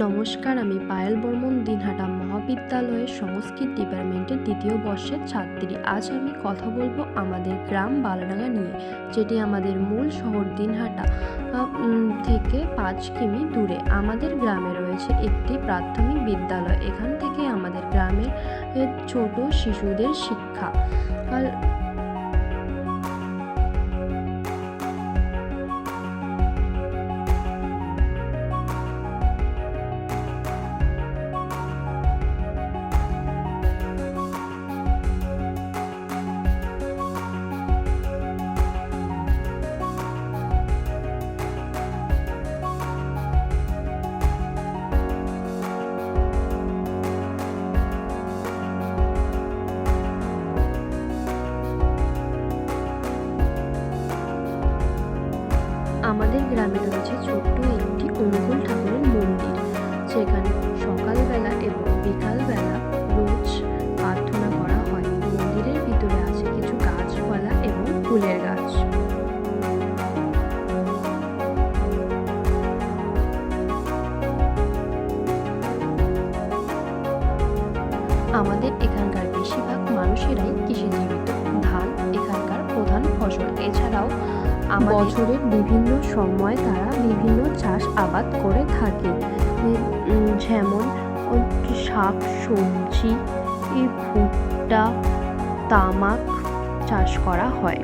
নমস্কার, আমি পায়েল বর্মন দিনহাটা মহাবিদ্যালয়ের সংস্কৃত ডিপার্টমেন্টের দ্বিতীয় বর্ষের ছাত্রী। আজ আমি কথা বলবো আমাদের গ্রাম বালডাঙ্গা নিয়ে, যেটি আমাদের মূল শহর দিনহাটা থেকে ৫ কিমি দূরে। আমাদের গ্রামে রয়েছে একটি প্রাথমিক বিদ্যালয়। এখান থেকে আমাদের গ্রামের ছোট শিশুদের শিক্ষা আমাদের গ্রামে রয়েছে ছোট্ট একটি অনুকূল ঠাকুরের মন্দির, যেখানে সকালবেলা এবং বিকালবেলা রোজ প্রার্থনা করা হয়। মন্দিরের ভিতরে আছে কিছু গাছপালা এবং ফুলের গাছ। আমাদের এখানকার বেশিরভাগ মানুষেরাই কৃষিজীবিত। ধান এখানকার প্রধান ফসল। এছাড়াও বছরের বিভিন্ন সময় তারা বিভিন্ন চাষ আবাদ করে থাকে, যেমন শাক সবজি, ভুট্টা, তামাক চাষ করা হয়।